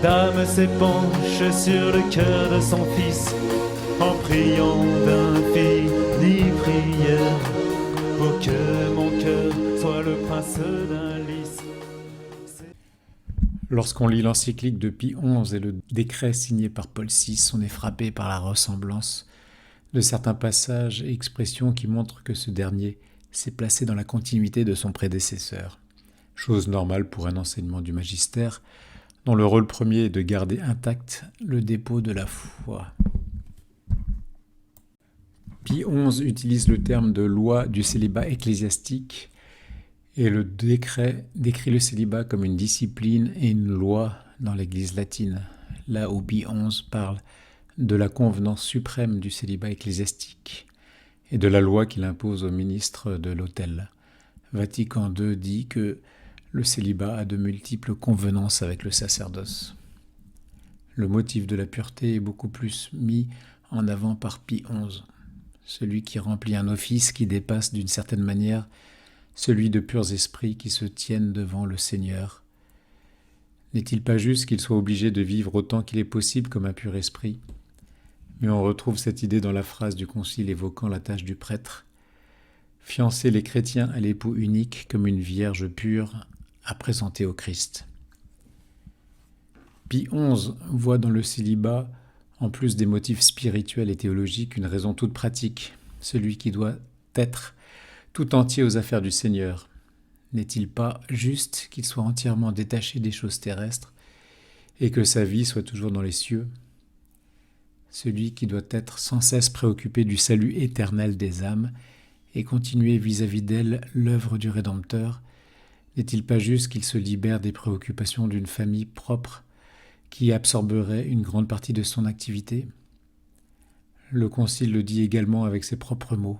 Dame s'épanche sur le cœur de son fils en priant d'infinies prières pour que mon cœur soit le prince d'un lys. Lorsqu'on lit l'encyclique de Pie XI et le décret signé par Paul VI, on est frappé par la ressemblance de certains passages et expressions qui montrent que ce dernier s'est placé dans la continuité de son prédécesseur. Chose normale pour un enseignement du magistère, dont le rôle premier est de garder intact le dépôt de la foi. Pie XI utilise le terme de loi du célibat ecclésiastique et le décret décrit le célibat comme une discipline et une loi dans l'Église latine, là où Pie XI parle de la convenance suprême du célibat ecclésiastique et de la loi qu'il impose aux ministres de l'autel. Vatican II dit que le célibat a de multiples convenances avec le sacerdoce. Le motif de la pureté est beaucoup plus mis en avant par Pie XI. Celui qui remplit un office qui dépasse d'une certaine manière celui de purs esprits qui se tiennent devant le Seigneur. N'est-il pas juste qu'il soit obligé de vivre autant qu'il est possible comme un pur esprit ? Mais on retrouve cette idée dans la phrase du Concile évoquant la tâche du prêtre. Fiancer les chrétiens à l'époux unique comme une vierge pure à présenter au Christ. Pie XI voit dans le célibat, en plus des motifs spirituels et théologiques, une raison toute pratique, celui qui doit être tout entier aux affaires du Seigneur. N'est-il pas juste qu'il soit entièrement détaché des choses terrestres et que sa vie soit toujours dans les cieux ? Celui qui doit être sans cesse préoccupé du salut éternel des âmes et continuer vis-à-vis d'elles l'œuvre du Rédempteur, n'est-il pas juste qu'il se libère des préoccupations d'une famille propre qui absorberait une grande partie de son activité ? Le Concile le dit également avec ses propres mots.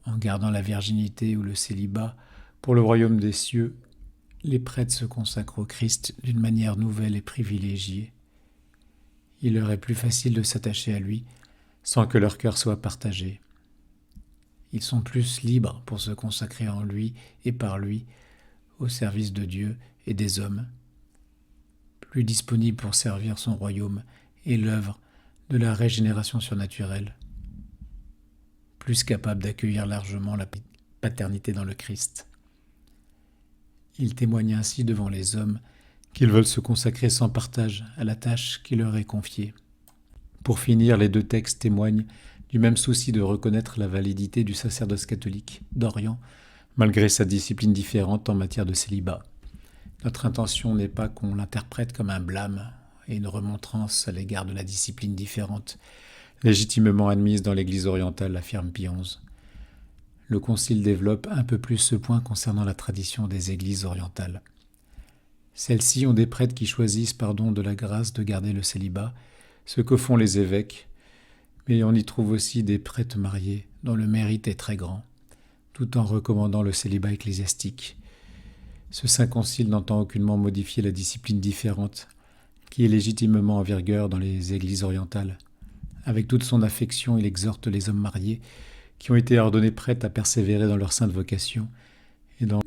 En gardant la virginité ou le célibat pour le royaume des cieux, les prêtres se consacrent au Christ d'une manière nouvelle et privilégiée. Il leur est plus facile de s'attacher à lui sans que leur cœur soit partagé. Ils sont plus libres pour se consacrer en lui et par lui au service de Dieu et des hommes, plus disponibles pour servir son royaume et l'œuvre de la régénération surnaturelle, plus capables d'accueillir largement la paternité dans le Christ. Ils témoignent ainsi devant les hommes qu'ils veulent se consacrer sans partage à la tâche qui leur est confiée. Pour finir, les deux textes témoignent du même souci de reconnaître la validité du sacerdoce catholique d'Orient, malgré sa discipline différente en matière de célibat. Notre intention n'est pas qu'on l'interprète comme un blâme et une remontrance à l'égard de la discipline différente, légitimement admise dans l'Église orientale, affirme Pie XI. Le Concile développe un peu plus ce point concernant la tradition des Églises orientales. Celles-ci ont des prêtres qui choisissent par don de la grâce de garder le célibat, ce que font les évêques, mais on y trouve aussi des prêtres mariés dont le mérite est très grand, tout en recommandant le célibat ecclésiastique. Ce Saint Concile n'entend aucunement modifier la discipline différente qui est légitimement en vigueur dans les Églises orientales. Avec toute son affection, il exhorte les hommes mariés qui ont été ordonnés prêtres à persévérer dans leur sainte vocation et dans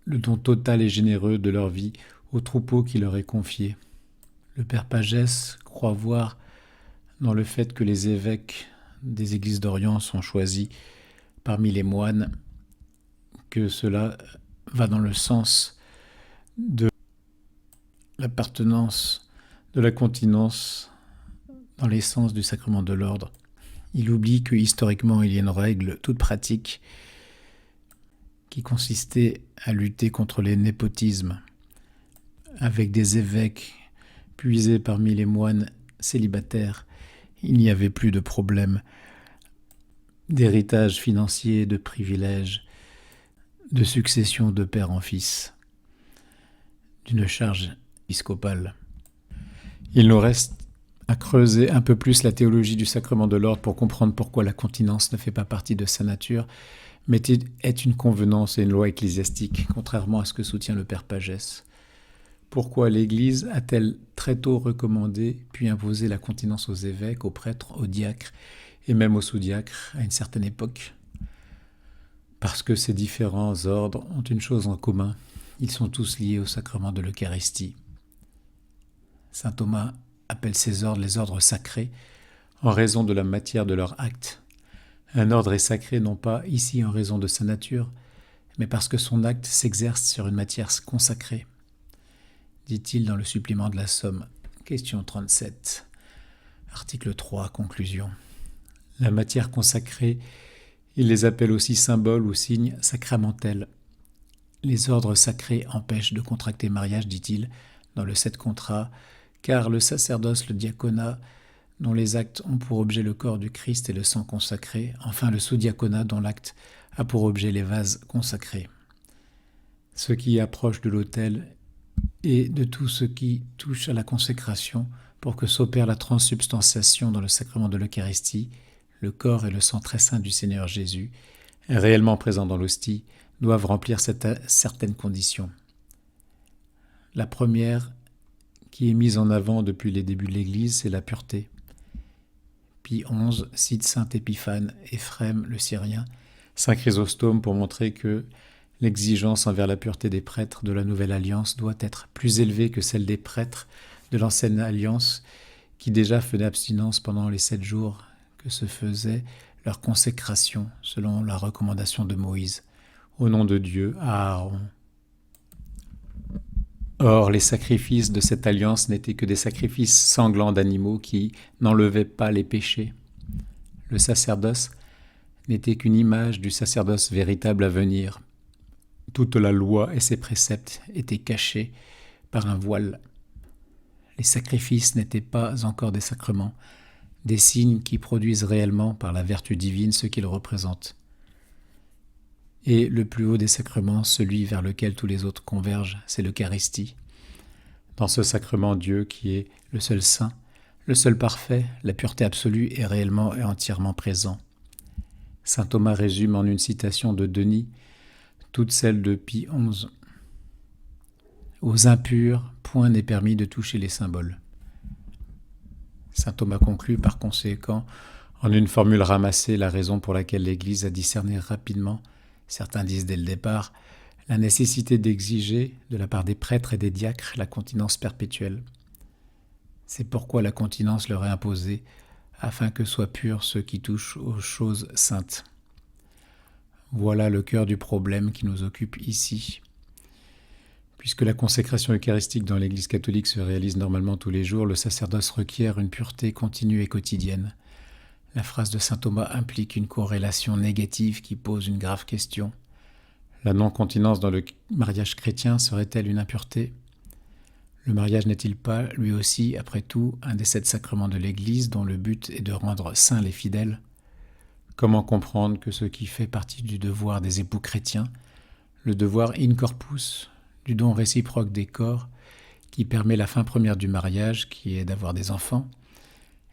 le don total et généreux de leur vie au troupeau qui leur est confié. Le Père Pagès croit voir dans le fait que les évêques des églises d'Orient sont choisis parmi les moines, que cela va dans le sens de l'appartenance, de la continence dans l'essence du sacrement de l'ordre. Il oublie que historiquement il y a une règle toute pratique qui consistait à lutter contre les népotismes, avec des évêques puisés parmi les moines célibataires. Il n'y avait plus de problème d'héritage financier, de privilèges, de succession de père en fils, d'une charge épiscopale. Il nous reste à creuser un peu plus la théologie du sacrement de l'ordre pour comprendre pourquoi la continence ne fait pas partie de sa nature, mais est une convenance et une loi ecclésiastique, contrairement à ce que soutient le Père Pagès. Pourquoi l'Église a-t-elle très tôt recommandé puis imposé la continence aux évêques, aux prêtres, aux diacres et même aux sous-diacres à une certaine époque ? Parce que ces différents ordres ont une chose en commun, ils sont tous liés au sacrement de l'Eucharistie. Saint Thomas appelle ces ordres les ordres sacrés en raison de la matière de leur acte. Un ordre est sacré non pas ici en raison de sa nature, mais parce que son acte s'exerce sur une matière consacrée, dit-il dans le supplément de la Somme. Question 37. Article 3, conclusion. La matière consacrée, il les appelle aussi symboles ou signes sacramentels. Les ordres sacrés empêchent de contracter mariage, dit-il, dans le 7 contrat, car le sacerdoce, le diaconat, dont les actes ont pour objet le corps du Christ et le sang consacré, enfin le sous-diaconat dont l'acte a pour objet les vases consacrés. Ce qui approche de l'autel et de tout ce qui touche à la consécration pour que s'opère la transsubstantiation dans le sacrement de l'Eucharistie, le corps et le sang très saint du Seigneur Jésus, réellement présents dans l'hostie, doivent remplir certaines conditions. La première, qui est mise en avant depuis les débuts de l'Église, c'est la pureté. Pie XI cite saint Épiphane, Éphrem le Syrien, saint Chrysostome pour montrer que l'exigence envers la pureté des prêtres de la Nouvelle Alliance doit être plus élevée que celle des prêtres de l'Ancienne Alliance qui déjà faisaient abstinence pendant les 7 jours que se faisait leur consécration selon la recommandation de Moïse, au nom de Dieu, à Aaron. Or, les sacrifices de cette alliance n'étaient que des sacrifices sanglants d'animaux qui n'enlevaient pas les péchés. Le sacerdoce n'était qu'une image du sacerdoce véritable à venir. Toute la loi et ses préceptes étaient cachés par un voile. Les sacrifices n'étaient pas encore des sacrements, des signes qui produisent réellement par la vertu divine ce qu'ils représentent. Et le plus haut des sacrements, celui vers lequel tous les autres convergent, c'est l'Eucharistie. Dans ce sacrement, Dieu, qui est le seul saint, le seul parfait, la pureté absolue, est réellement et entièrement présent. Saint Thomas résume en une citation de Denis toute celle de Pie XI. Aux impurs, point n'est permis de toucher les symboles. Saint Thomas conclut par conséquent, en une formule ramassée, la raison pour laquelle l'Église a discerné rapidement, certains disent dès le départ, la nécessité d'exiger, de la part des prêtres et des diacres, la continence perpétuelle. C'est pourquoi la continence leur est imposée, afin que soient purs ceux qui touchent aux choses saintes. Voilà le cœur du problème qui nous occupe ici. Puisque la consécration eucharistique dans l'Église catholique se réalise normalement tous les jours, le sacerdoce requiert une pureté continue et quotidienne. La phrase de saint Thomas implique une corrélation négative qui pose une grave question. La non-continence dans le mariage chrétien serait-elle une impureté ? Le mariage n'est-il pas, lui aussi, après tout, un des 7 sacrements de l'Église dont le but est de rendre saints les fidèles ? Comment comprendre que ce qui fait partie du devoir des époux chrétiens, le devoir in corpus, du don réciproque des corps, qui permet la fin première du mariage, qui est d'avoir des enfants,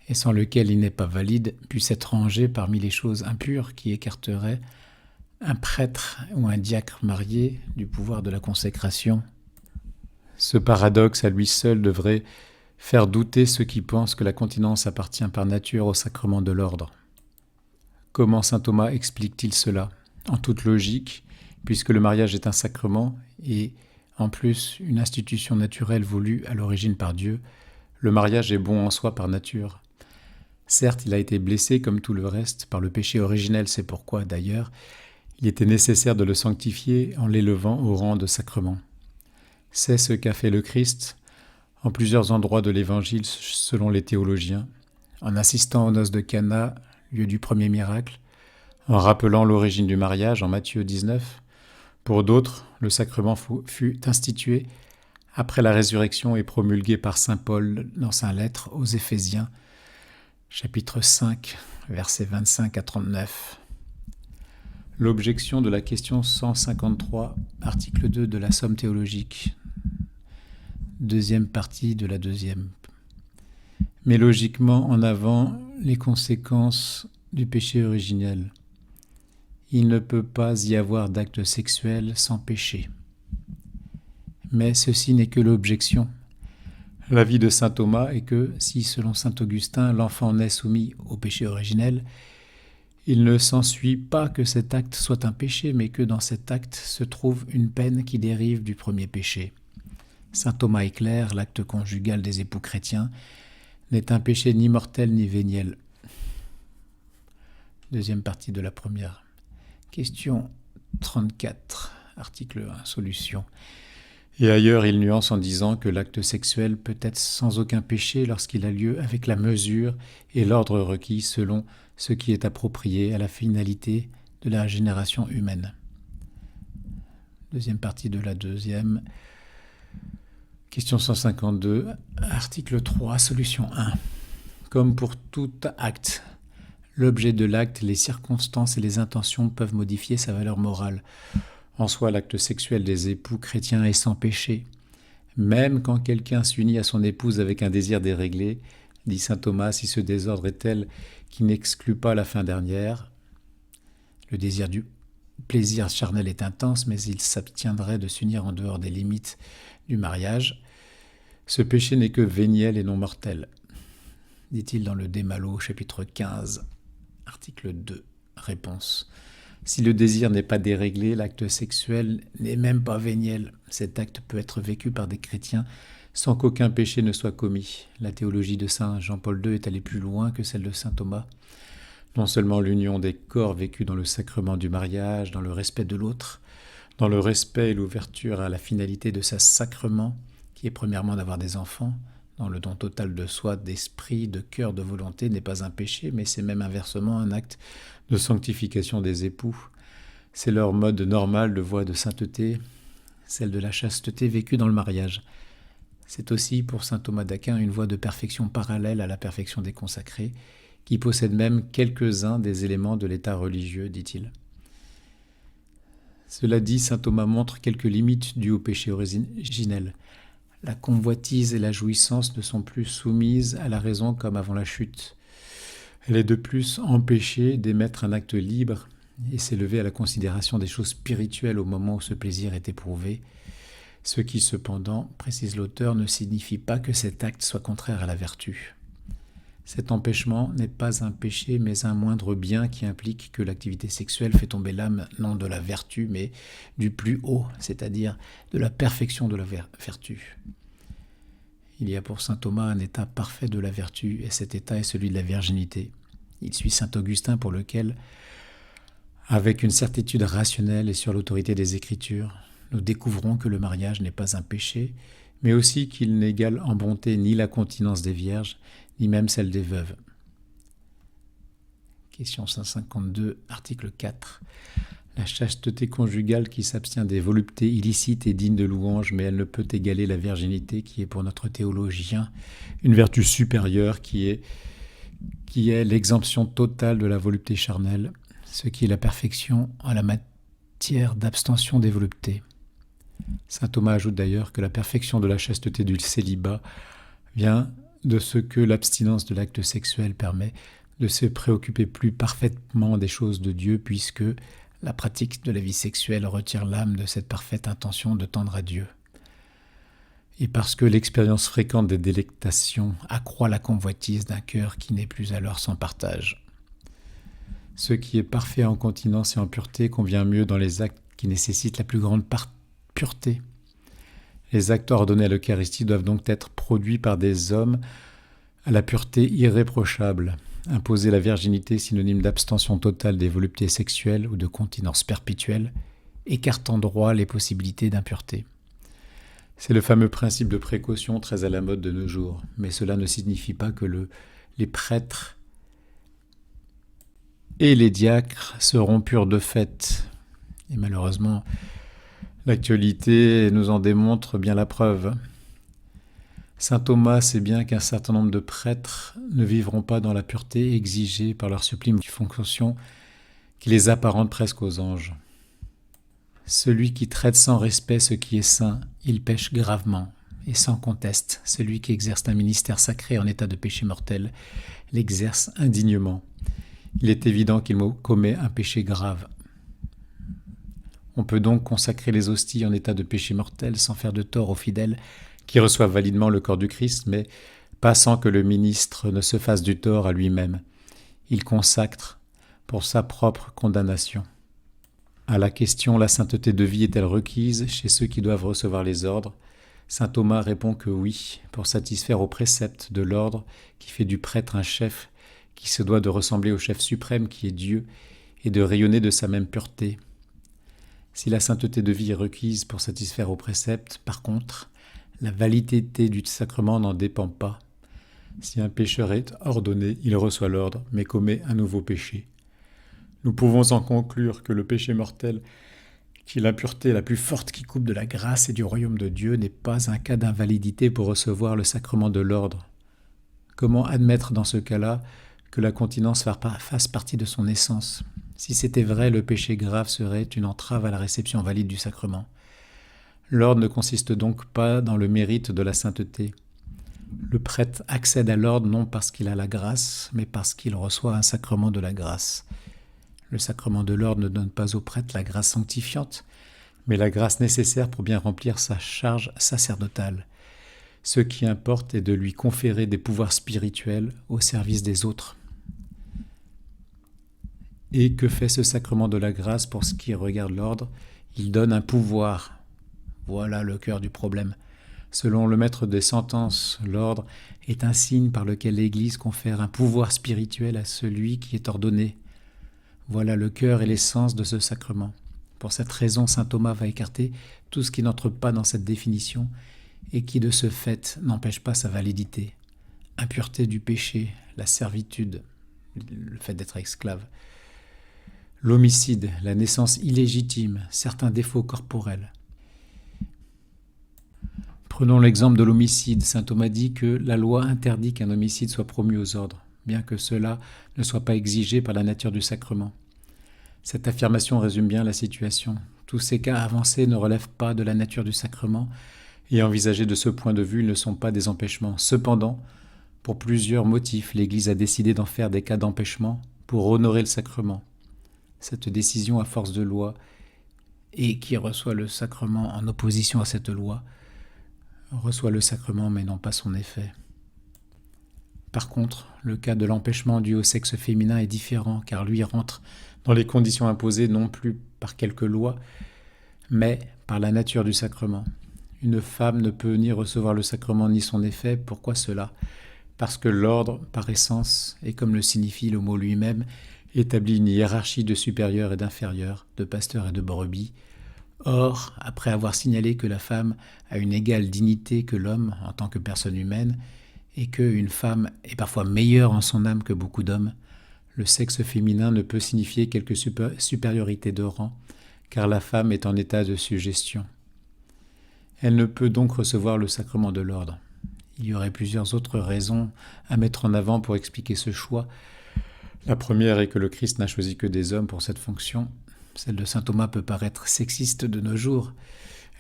et sans lequel il n'est pas valide, puisse être rangé parmi les choses impures qui écarteraient un prêtre ou un diacre marié du pouvoir de la consécration. Ce paradoxe à lui seul devrait faire douter ceux qui pensent que la continence appartient par nature au sacrement de l'ordre. Comment saint Thomas explique-t-il cela ? En toute logique, puisque le mariage est un sacrement et, en plus, une institution naturelle voulue à l'origine par Dieu, le mariage est bon en soi par nature. Certes, il a été blessé, comme tout le reste, par le péché originel, c'est pourquoi, d'ailleurs, il était nécessaire de le sanctifier en l'élevant au rang de sacrement. C'est ce qu'a fait le Christ en plusieurs endroits de l'Évangile selon les théologiens, en assistant aux noces de Cana, lieu du premier miracle, en rappelant l'origine du mariage en Matthieu 19. Pour d'autres, le sacrement fut institué après la résurrection et promulgué par saint Paul dans sa lettre aux Éphésiens, chapitre 5, versets 25 à 39. L'objection de la question 153, article 2 de la Somme théologique, deuxième partie de la deuxième. Mais logiquement en avant les conséquences du péché originel. Il ne peut pas y avoir d'acte sexuel sans péché. Mais ceci n'est que l'objection. L'avis de saint Thomas est que, si, selon saint Augustin, l'enfant naît soumis au péché originel, il ne s'ensuit pas que cet acte soit un péché, mais que dans cet acte se trouve une peine qui dérive du premier péché. Saint Thomas est clair, l'acte conjugal des époux chrétiens n'est un péché ni mortel ni véniel. Deuxième partie de la première. Question 34, article 1, solution. Et ailleurs, il nuance en disant que l'acte sexuel peut être sans aucun péché lorsqu'il a lieu avec la mesure et l'ordre requis selon ce qui est approprié à la finalité de la génération humaine. Deuxième partie de la deuxième. Question 152, article 3, solution 1. Comme pour tout acte, l'objet de l'acte, les circonstances et les intentions peuvent modifier sa valeur morale. En soi, l'acte sexuel des époux chrétiens est sans péché. Même quand quelqu'un s'unit à son épouse avec un désir déréglé, dit saint Thomas, si ce désordre est tel qu'il n'exclut pas la fin dernière, le désir du plaisir charnel est intense, mais il s'abstiendrait de s'unir en dehors des limites du mariage. Ce péché n'est que véniel et non mortel, dit-il dans le De Malo, chapitre 15, article 2. Réponse. Si le désir n'est pas déréglé, l'acte sexuel n'est même pas véniel. Cet acte peut être vécu par des chrétiens sans qu'aucun péché ne soit commis. La théologie de saint Jean-Paul II est allée plus loin que celle de saint Thomas. Non seulement l'union des corps vécue dans le sacrement du mariage, dans le respect de l'autre, dans le respect et l'ouverture à la finalité de ce sacrement, qui est premièrement d'avoir des enfants, dans le don total de soi, d'esprit, de cœur, de volonté, n'est pas un péché, mais c'est même inversement un acte de sanctification des époux. C'est leur mode normal de voie de sainteté, celle de la chasteté vécue dans le mariage. C'est aussi, pour saint Thomas d'Aquin, une voie de perfection parallèle à la perfection des consacrés, qui possède même quelques-uns des éléments de l'état religieux, dit-il. Cela dit, saint Thomas montre quelques limites dues au péché originel. La convoitise et la jouissance ne sont plus soumises à la raison comme avant la chute. Elle est de plus empêchée d'émettre un acte libre et s'élever à la considération des choses spirituelles au moment où ce plaisir est éprouvé, ce qui cependant, précise l'auteur, ne signifie pas que cet acte soit contraire à la vertu. Cet empêchement n'est pas un péché, mais un moindre bien qui implique que l'activité sexuelle fait tomber l'âme non de la vertu, mais du plus haut, c'est-à-dire de la perfection de la vertu. Il y a pour saint Thomas un état parfait de la vertu, et cet état est celui de la virginité. Il suit saint Augustin pour lequel, avec une certitude rationnelle et sur l'autorité des Écritures, nous découvrons que le mariage n'est pas un péché, mais aussi qu'il n'égale en bonté ni la continence des vierges, ni même celle des veuves. Question 152, article 4. La chasteté conjugale qui s'abstient des voluptés illicites est digne de louange, mais elle ne peut égaler la virginité qui est pour notre théologien une vertu supérieure qui est l'exemption totale de la volupté charnelle, ce qui est la perfection en la matière d'abstention des voluptés. Saint Thomas ajoute d'ailleurs que la perfection de la chasteté du célibat vient de ce que l'abstinence de l'acte sexuel permet de se préoccuper plus parfaitement des choses de Dieu, puisque la pratique de la vie sexuelle retire l'âme de cette parfaite intention de tendre à Dieu. Et parce que l'expérience fréquente des délectations accroît la convoitise d'un cœur qui n'est plus alors sans partage. Ce qui est parfait en continence et en pureté convient mieux dans les actes qui nécessitent la plus grande pureté. Les actes ordonnés à l'Eucharistie doivent donc être produits par des hommes à la pureté irréprochable. Imposer la virginité, synonyme d'abstention totale des voluptés sexuelles ou de continence perpétuelle, écarte en droit les possibilités d'impureté. C'est le fameux principe de précaution très à la mode de nos jours, mais cela ne signifie pas que les prêtres et les diacres seront purs de fait. Et malheureusement, l'actualité nous en démontre bien la preuve. Saint Thomas sait bien qu'un certain nombre de prêtres ne vivront pas dans la pureté exigée par leur sublime fonction qui les apparente presque aux anges. Celui qui traite sans respect ce qui est saint, il pêche gravement, et sans conteste. Celui qui exerce un ministère sacré en état de péché mortel l'exerce indignement. Il est évident qu'il commet un péché grave. On peut donc consacrer les hosties en état de péché mortel sans faire de tort aux fidèles qui reçoivent validement le corps du Christ, mais pas sans que le ministre ne se fasse du tort à lui-même. Il consacre pour sa propre condamnation. À la question « La sainteté de vie est-elle requise chez ceux qui doivent recevoir les ordres ?» Saint Thomas répond que oui, pour satisfaire aux préceptes de l'ordre qui fait du prêtre un chef, qui se doit de ressembler au chef suprême qui est Dieu et de rayonner de sa même pureté. Si la sainteté de vie est requise pour satisfaire aux préceptes, par contre, la validité du sacrement n'en dépend pas. Si un pécheur est ordonné, il reçoit l'ordre, mais commet un nouveau péché. Nous pouvons en conclure que le péché mortel, qui est l'impureté la plus forte qui coupe de la grâce et du royaume de Dieu, n'est pas un cas d'invalidité pour recevoir le sacrement de l'ordre. Comment admettre dans ce cas-là que la continence fasse partie de son essence? Si c'était vrai, le péché grave serait une entrave à la réception valide du sacrement. L'ordre ne consiste donc pas dans le mérite de la sainteté. Le prêtre accède à l'ordre non parce qu'il a la grâce, mais parce qu'il reçoit un sacrement de la grâce. Le sacrement de l'ordre ne donne pas au prêtre la grâce sanctifiante, mais la grâce nécessaire pour bien remplir sa charge sacerdotale. Ce qui importe est de lui conférer des pouvoirs spirituels au service des autres. Et que fait ce sacrement de la grâce pour ce qui regarde l'ordre? Il donne un pouvoir. Voilà le cœur du problème. Selon le maître des sentences, l'ordre est un signe par lequel l'Église confère un pouvoir spirituel à celui qui est ordonné. Voilà le cœur et l'essence de ce sacrement. Pour cette raison, saint Thomas va écarter tout ce qui n'entre pas dans cette définition et qui, de ce fait, n'empêche pas sa validité. Impureté du péché, la servitude, le fait d'être esclave, l'homicide, la naissance illégitime, certains défauts corporels. Prenons l'exemple de l'homicide. Saint Thomas dit que la loi interdit qu'un homicide soit promu aux ordres, bien que cela ne soit pas exigé par la nature du sacrement. Cette affirmation résume bien la situation. Tous ces cas avancés ne relèvent pas de la nature du sacrement et envisagés de ce point de vue ne sont pas des empêchements. Cependant, pour plusieurs motifs, l'Église a décidé d'en faire des cas d'empêchement pour honorer le sacrement. Cette décision à force de loi et qui reçoit le sacrement en opposition à cette loi reçoit le sacrement mais non pas son effet. Par contre, le cas de l'empêchement dû au sexe féminin est différent car lui rentre dans les conditions imposées non plus par quelque loi mais par la nature du sacrement. Une femme ne peut ni recevoir le sacrement ni son effet. Pourquoi cela? Parce que l'ordre, par essence, et comme le signifie le mot lui-même, établit une hiérarchie de supérieurs et d'inférieurs, de pasteurs et de brebis. Or, après avoir signalé que la femme a une égale dignité que l'homme en tant que personne humaine, et qu'une femme est parfois meilleure en son âme que beaucoup d'hommes, le sexe féminin ne peut signifier quelque supériorité de rang, car la femme est en état de suggestion. Elle ne peut donc recevoir le sacrement de l'ordre. Il y aurait plusieurs autres raisons à mettre en avant pour expliquer ce choix. La première est que le Christ n'a choisi que des hommes pour cette fonction. Celle de saint Thomas peut paraître sexiste de nos jours.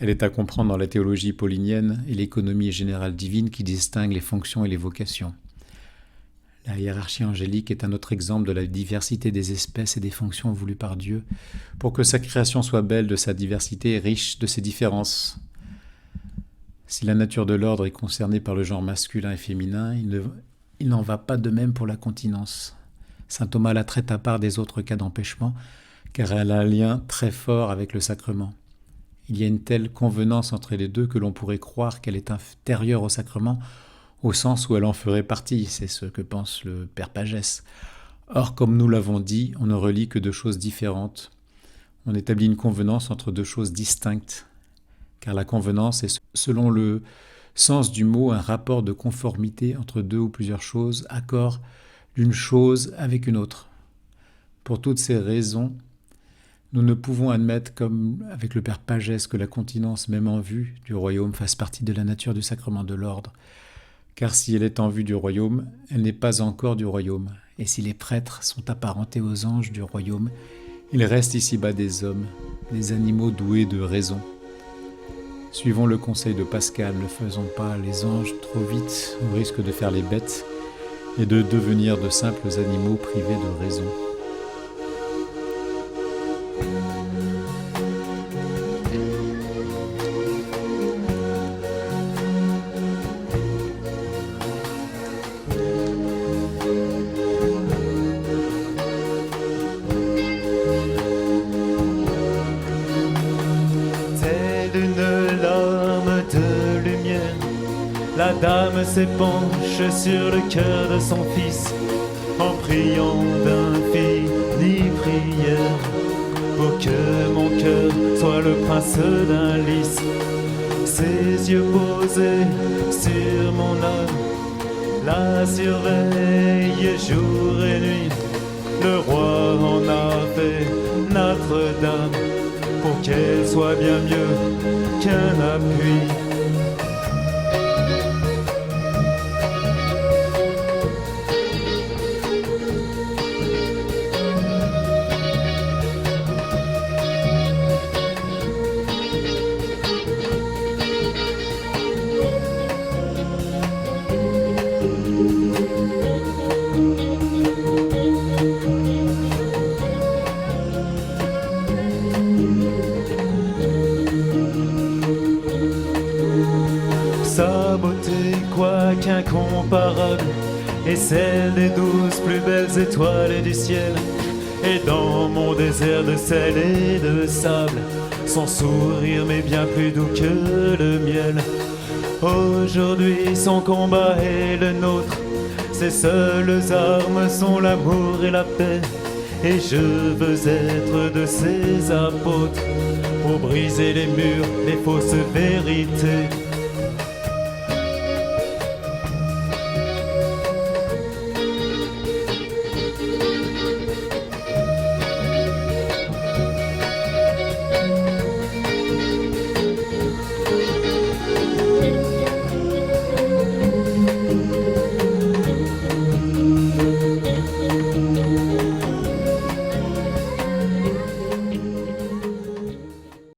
Elle est à comprendre dans la théologie paulinienne et l'économie générale divine qui distingue les fonctions et les vocations. La hiérarchie angélique est un autre exemple de la diversité des espèces et des fonctions voulues par Dieu, pour que sa création soit belle de sa diversité et riche de ses différences. Si la nature de l'ordre est concernée par le genre masculin et féminin, il n'en va pas de même pour la continence. Saint Thomas la traite à part des autres cas d'empêchement, car elle a un lien très fort avec le sacrement. Il y a une telle convenance entre les deux que l'on pourrait croire qu'elle est intérieure au sacrement, au sens où elle en ferait partie, c'est ce que pense le Père Pagès. Or, comme nous l'avons dit, on ne relie que deux choses différentes. On établit une convenance entre deux choses distinctes, car la convenance est, selon le sens du mot, un rapport de conformité entre deux ou plusieurs choses, accord d'une chose avec une autre. Pour toutes ces raisons, nous ne pouvons admettre, comme avec le Père Pagès, que la continence, même en vue du royaume, fasse partie de la nature du sacrement de l'ordre. Car si elle est en vue du royaume, elle n'est pas encore du royaume. Et si les prêtres sont apparentés aux anges du royaume, ils restent ici-bas des hommes, des animaux doués de raison. Suivons le conseil de Pascal, ne faisons pas les anges trop vite au risque de faire les bêtes et de devenir de simples animaux privés de raison. Telle une larme de lumière femme s'épanche sur le cœur de son fils en priant d'infinies prières pour que mon cœur soit le prince d'un lys. Ses yeux posés sur mon âme la surveille jour et nuit. Le roi en a fait Notre-Dame pour qu'elle soit bien mieux qu'un appui. Sa beauté, quoique incomparable, est celle des 12 plus belles étoiles du ciel. Et dans mon désert de sel et de sable, son sourire m'est bien plus doux que le miel. Aujourd'hui son combat est le nôtre, ses seules armes sont l'amour et la paix. Et je veux être de ses apôtres pour briser les murs, les fausses vérités.